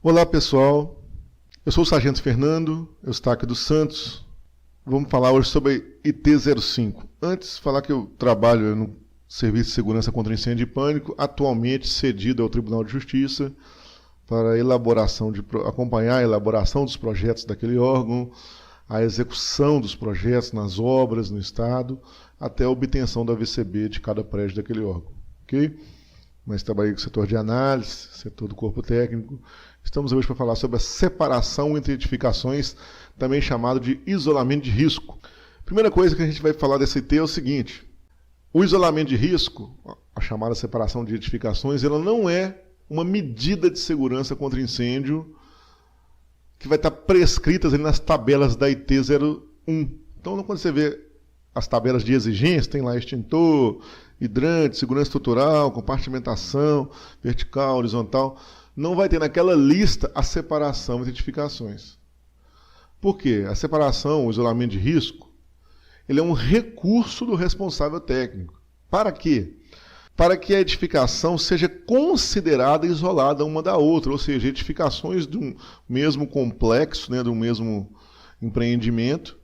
Olá pessoal, eu sou o Sargento Fernando Eustáquio dos Santos. Vamos falar hoje sobre IT-05. Antes, falar que eu trabalho no Serviço de Segurança contra Incêndio e Pânico, atualmente cedido ao Tribunal de Justiça para acompanhar a elaboração dos projetos daquele órgão, a execução dos projetos nas obras no Estado, até a obtenção da VCB de cada prédio daquele órgão. Ok? Mas trabalhei com o setor de análise, setor do corpo técnico. Estamos hoje para falar sobre a separação entre edificações, também chamado de isolamento de risco. Primeira coisa que a gente vai falar desse IT é o seguinte: o isolamento de risco, a chamada separação de edificações, ela não é uma medida de segurança contra incêndio que vai estar prescritas ali nas tabelas da IT-01. Então, quando você vê as tabelas de exigência, tem lá extintor, hidrante, segurança estrutural, compartimentação, vertical, horizontal, não vai ter naquela lista a separação entre edificações. Por quê? A separação, o isolamento de risco, ele é um recurso do responsável técnico. Para quê? Para que a edificação seja considerada isolada uma da outra, ou seja, edificações de um mesmo complexo, de um mesmo empreendimento.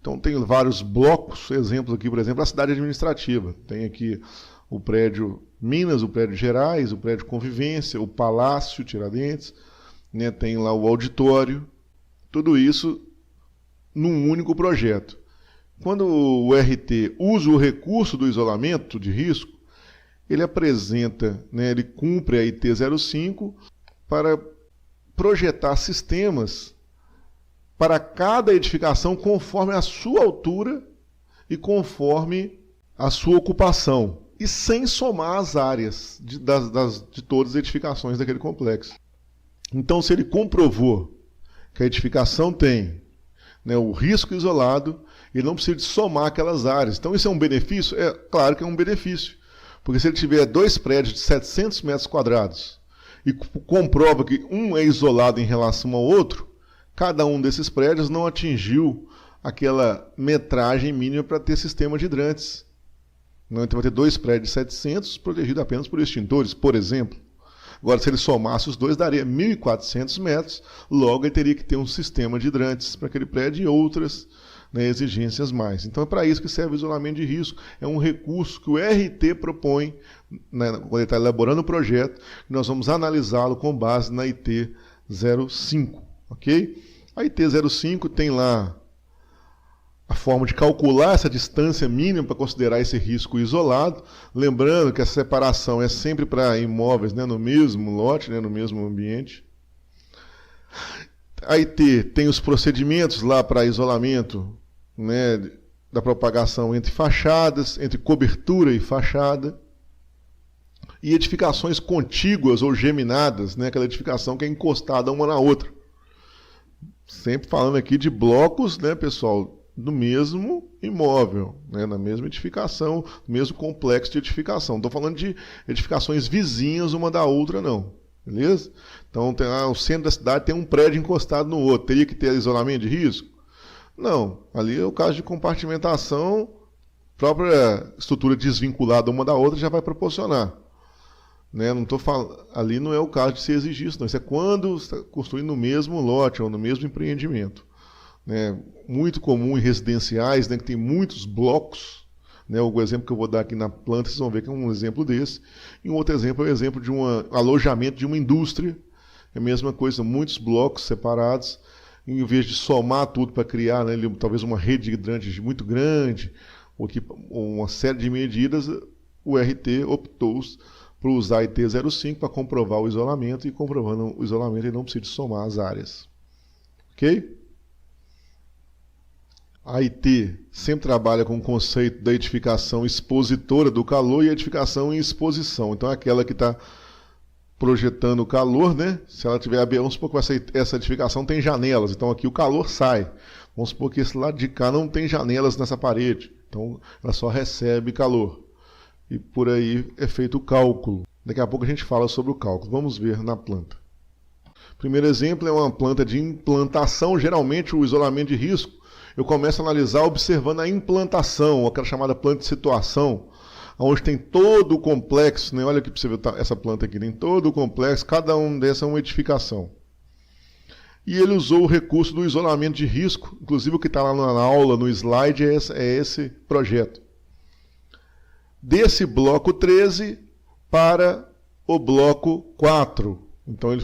Então tem vários blocos, exemplos aqui, por exemplo, a cidade administrativa. Tem aqui o prédio Minas, o prédio Gerais, o prédio Convivência, o Palácio Tiradentes, tem lá o auditório, tudo isso num único projeto. Quando o RT usa o recurso do isolamento de risco, ele apresenta, ele cumpre a IT-05 para projetar sistemas para cada edificação conforme a sua altura e conforme a sua ocupação, e sem somar as áreas de todas as edificações daquele complexo. Então, se ele comprovou que a edificação tem o risco isolado, ele não precisa de somar aquelas áreas. Então, isso é um benefício? É claro que é um benefício. Porque se ele tiver dois prédios de 700 metros quadrados e comprova que um é isolado em relação ao outro, cada um desses prédios não atingiu aquela metragem mínima para ter sistema de hidrantes. Então vai ter dois prédios de 700 protegidos apenas por extintores, por exemplo. Agora, se ele somasse os dois, daria 1.400 metros, logo ele teria que ter um sistema de hidrantes para aquele prédio e outras exigências mais. Então é para isso que serve o isolamento de risco. É um recurso que o RT propõe, quando ele está elaborando o projeto, e nós vamos analisá-lo com base na IT-05. Ok? A IT-05 tem lá a forma de calcular essa distância mínima para considerar esse risco isolado. Lembrando que a separação é sempre para imóveis no mesmo lote, no mesmo ambiente. A IT tem os procedimentos lá para isolamento da propagação entre fachadas, entre cobertura e fachada, e edificações contíguas ou geminadas, aquela edificação que é encostada uma na outra. Sempre falando aqui de blocos, pessoal, do mesmo imóvel, na mesma edificação, no mesmo complexo de edificação. Não estou falando de edificações vizinhas uma da outra, não. Beleza? Então, o centro da cidade tem um prédio encostado no outro. Teria que ter isolamento de risco? Não. Ali é o caso de compartimentação, própria estrutura desvinculada uma da outra já vai proporcionar. Não tô falando, ali não é o caso de se exigir isso, não. Isso é quando está construindo no mesmo lote ou no mesmo empreendimento. Muito comum em residenciais, que tem muitos blocos. O exemplo que eu vou dar aqui na planta, vocês vão ver que é um exemplo desse. E um outro exemplo é o exemplo de um alojamento de uma indústria. É a mesma coisa, muitos blocos separados. Em vez de somar tudo para criar talvez uma rede de hidrantes muito grande, ou uma série de medidas, o RT optou por usar a IT-05 para comprovar o isolamento, e comprovando o isolamento ele não precisa de somar as áreas. Ok? A IT sempre trabalha com o conceito da edificação expositora do calor e a edificação em exposição. Então, aquela que está projetando o calor, se ela tiver aberta, vamos supor que essa edificação tem janelas, então aqui o calor sai. Vamos supor que esse lado de cá não tem janelas nessa parede, então ela só recebe calor. E por aí é feito o cálculo. Daqui a pouco a gente fala sobre o cálculo. Vamos ver na planta. Primeiro exemplo é uma planta de implantação. Geralmente o isolamento de risco eu começo a analisar observando a implantação, aquela chamada planta de situação. onde tem todo o complexo, né? Olha aqui para você ver essa planta aqui, tem todo o complexo, cada um dessa é uma edificação. E ele usou o recurso do isolamento de risco, inclusive o que está lá na aula, no slide, é esse projeto. Desse bloco 13 para o bloco 4. Então,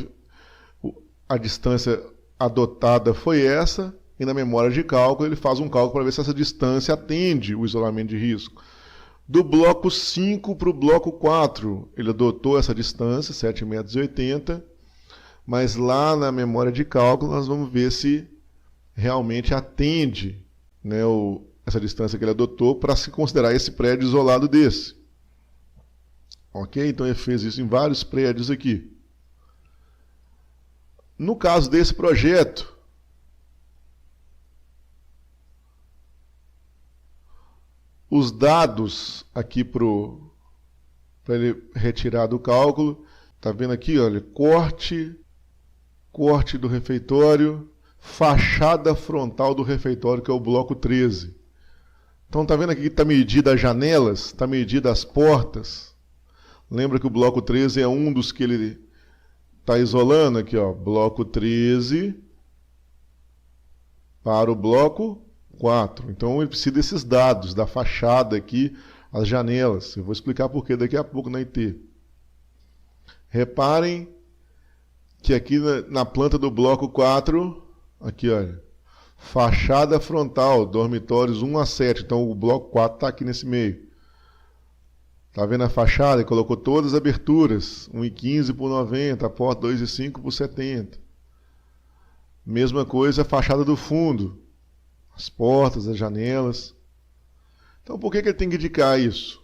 a distância adotada foi essa, e na memória de cálculo ele faz um cálculo para ver se essa distância atende o isolamento de risco. Do bloco 5 para o bloco 4, ele adotou essa distância, 7,80 m, mas lá na memória de cálculo nós vamos ver se realmente atende, né, essa distância que ele adotou para se considerar esse prédio isolado desse. Ok? Então ele fez isso em vários prédios aqui. No caso desse projeto, os dados aqui para ele retirar do cálculo, está vendo aqui, olha, corte do refeitório, fachada frontal do refeitório, que é o bloco 13. Então está vendo aqui que está medida as janelas, está medida as portas. Lembra que o bloco 13 é um dos que ele está isolando aqui, ó, bloco 13 para o bloco 4. Então ele precisa desses dados, da fachada aqui, as janelas. Eu vou explicar por que daqui a pouco na IT. Reparem que aqui na planta do bloco 4, aqui olha, fachada frontal, dormitórios 1 a 7. Então o bloco 4 está aqui nesse meio. Está vendo a fachada? Ele colocou todas as aberturas, 1,15 por 90, a porta 2,5 por 70. Mesma coisa a fachada do fundo, as portas, as janelas. Então por que ele tem que indicar isso?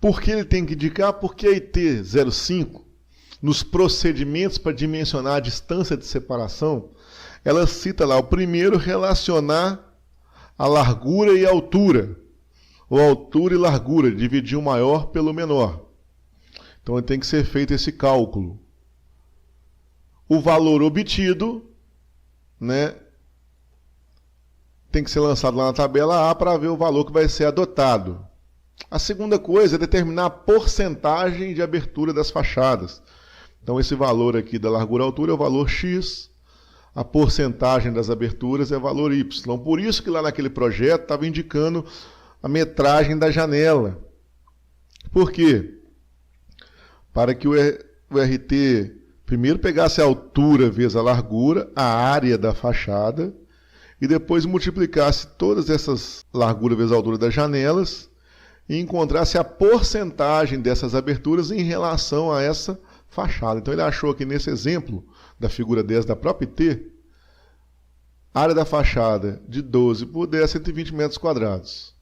Por que ele tem que indicar? Porque a IT 05, nos procedimentos para dimensionar a distância de separação, ela cita lá o primeiro relacionar a largura e a altura, ou altura e largura, dividir o maior pelo menor. Então tem que ser feito esse cálculo. O valor obtido, né, tem que ser lançado lá na tabela A para ver o valor que vai ser adotado. A segunda coisa é determinar a porcentagem de abertura das fachadas. Então esse valor aqui da largura e altura é o valor X, a porcentagem das aberturas é o valor Y. Por isso que lá naquele projeto estava indicando a metragem da janela. Por quê? Para que o RT primeiro pegasse a altura vezes a largura, a área da fachada, e depois multiplicasse todas essas larguras vezes a altura das janelas e encontrasse a porcentagem dessas aberturas em relação a essa fachada. Então ele achou aqui nesse exemplo da figura 10 da própria IT, área da fachada de 12 por 10, 120 metros quadrados.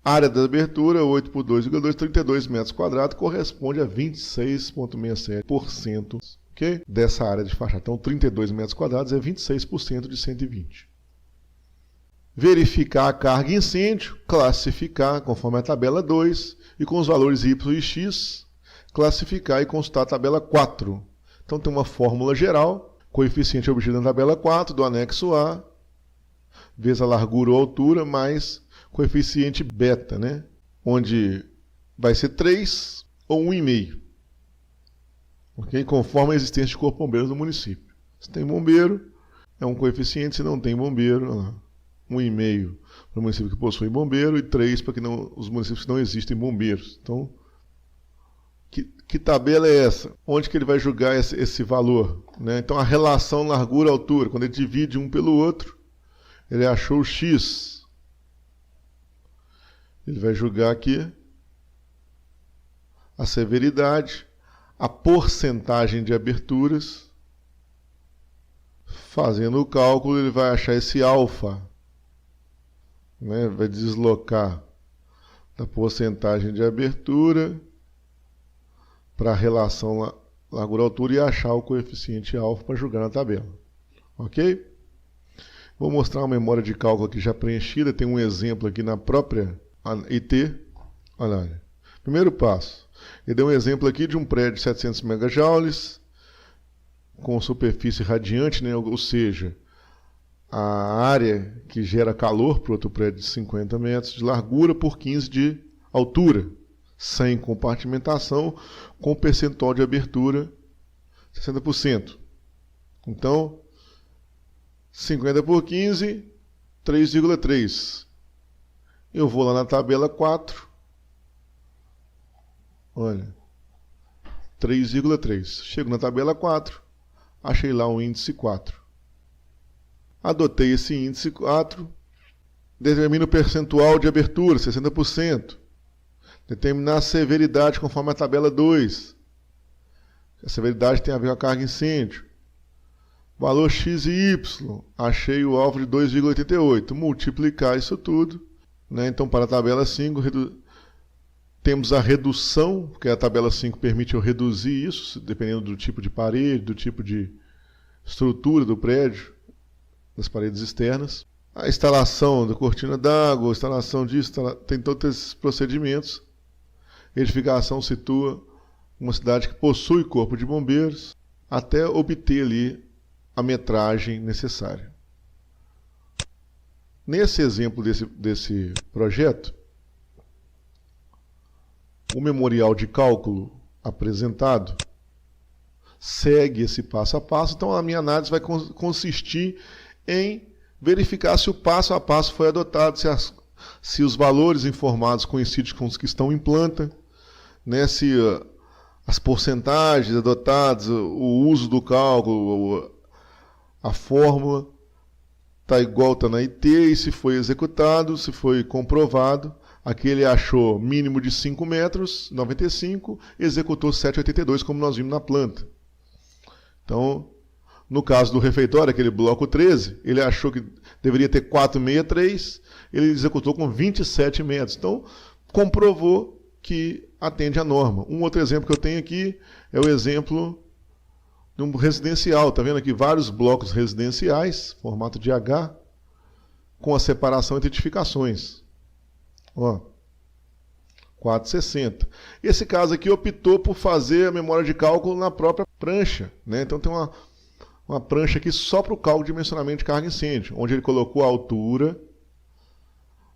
Área da abertura, 8 por 2,2, 32 metros quadrados, corresponde a 26,67%, okay? Dessa área de fachada. Então 32 metros quadrados é 26% de 120. Verificar a carga e incêndio, classificar conforme a tabela 2 e com os valores Y e X, classificar e consultar a tabela 4. Então tem uma fórmula geral, coeficiente obtido na tabela 4 do anexo A, vezes a largura ou altura, mais coeficiente beta, né? Onde vai ser 3 ou 1,5. Okay? Conforme a existência de corpo bombeiro no município. Se tem bombeiro, é um coeficiente, se não tem bombeiro, 1,5 para o município que possui bombeiro e 3 para os municípios que não existem bombeiros. Então, que tabela é essa? Onde que ele vai julgar esse valor? Né? Então, a relação largura-altura, quando ele divide um pelo outro, ele achou o X. Ele vai julgar aqui a severidade, a porcentagem de aberturas. Fazendo o cálculo, ele vai achar esse alfa, né? Vai deslocar da porcentagem de abertura para a relação largura-altura e achar o coeficiente alfa para julgar na tabela. Ok? Vou mostrar uma memória de cálculo aqui já preenchida. Tem um exemplo aqui na própria IT. Olha. Primeiro passo. Ele deu um exemplo aqui de um prédio de 700 megajoules com superfície radiante, né? Ou seja, a área que gera calor para outro prédio de 50 metros de largura por 15 de altura. sem compartimentação, com percentual de abertura 60%. Então, 50 por 15, 3,3. Eu vou lá na tabela 4. Olha, 3,3. Chego na tabela 4, achei lá o índice 4. Adotei esse índice 4, determino o percentual de abertura, 60%. Determinar a severidade conforme a tabela 2. A severidade tem a ver com a carga incêndio. Valor X e Y, achei o alvo de 2,88. Multiplicar isso tudo, né? Então, para a tabela 5, temos a redução, porque a tabela 5 permite eu reduzir isso, dependendo do tipo de parede, do tipo de estrutura do prédio, das paredes externas. A instalação da cortina d'água, a instalação disso, tem todos esses procedimentos. Edificação situa uma cidade que possui corpo de bombeiros, até obter ali a metragem necessária. Nesse exemplo desse projeto, o memorial de cálculo apresentado segue esse passo a passo. Então, a minha análise vai consistir em verificar se o passo a passo foi adotado, se os valores informados coincidem com os que estão em planta, né, se as porcentagens adotadas, o uso do cálculo, a fórmula está igual, está na IT, e se foi executado, se foi comprovado. Aqui ele achou mínimo de 5 metros, 95, executou 7,82, como nós vimos na planta. Então, no caso do refeitório, aquele bloco 13, ele achou que deveria ter 4,63, ele executou com 27 metros. Então, comprovou que atende à norma. Um outro exemplo que eu tenho aqui é o exemplo de um residencial. Está vendo aqui vários blocos residenciais, formato de H, com a separação entre edificações. Ó, 4,60. Esse caso aqui optou por fazer a memória de cálculo na própria prancha, né? Então tem uma prancha aqui só para o cálculo de dimensionamento de carga incêndio, onde ele colocou a altura,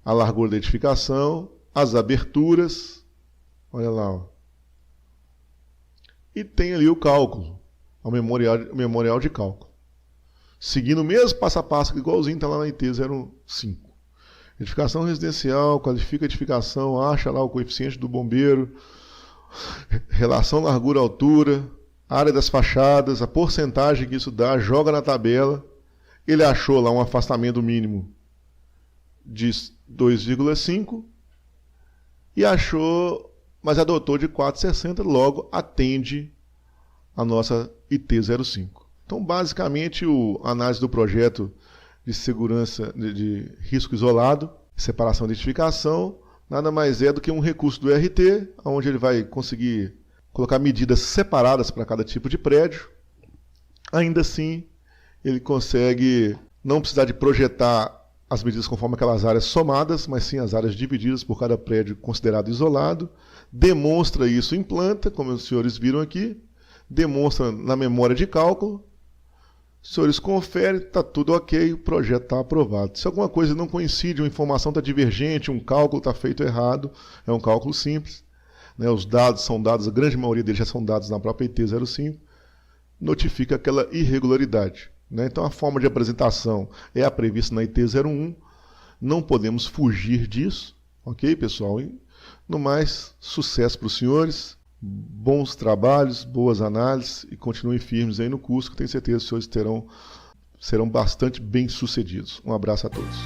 a largura da edificação, as aberturas, olha lá, ó. E tem ali o cálculo, o memorial de cálculo. Seguindo o mesmo passo a passo, igualzinho está lá na IT 05. Edificação residencial, qualifica a edificação, acha lá o coeficiente do bombeiro, relação largura-altura, área das fachadas, a porcentagem que isso dá, joga na tabela. Ele achou lá um afastamento mínimo de 2,5 e achou, mas adotou de 4,60, logo atende a nossa IT 05. Então, basicamente, a análise do projeto de segurança de risco isolado, separação de edificação, nada mais é do que um recurso do RT, onde ele vai conseguir colocar medidas separadas para cada tipo de prédio. Ainda assim, ele consegue não precisar de projetar as medidas conforme aquelas áreas somadas, mas sim as áreas divididas por cada prédio considerado isolado. Demonstra isso em planta, como os senhores viram aqui, demonstra na memória de cálculo. Os senhores conferem, está tudo ok, o projeto está aprovado. Se alguma coisa não coincide, uma informação está divergente, um cálculo está feito errado, é um cálculo simples, né? Os dados são dados, a grande maioria deles já são dados na própria IT 05, notifica aquela irregularidade, né? Então a forma de apresentação é a prevista na IT 01, não podemos fugir disso, ok, pessoal? E, no mais, sucesso para os senhores. Bons trabalhos, boas análises e continuem firmes aí no curso, que tenho certeza que os senhores serão bastante bem-sucedidos. Um abraço a todos.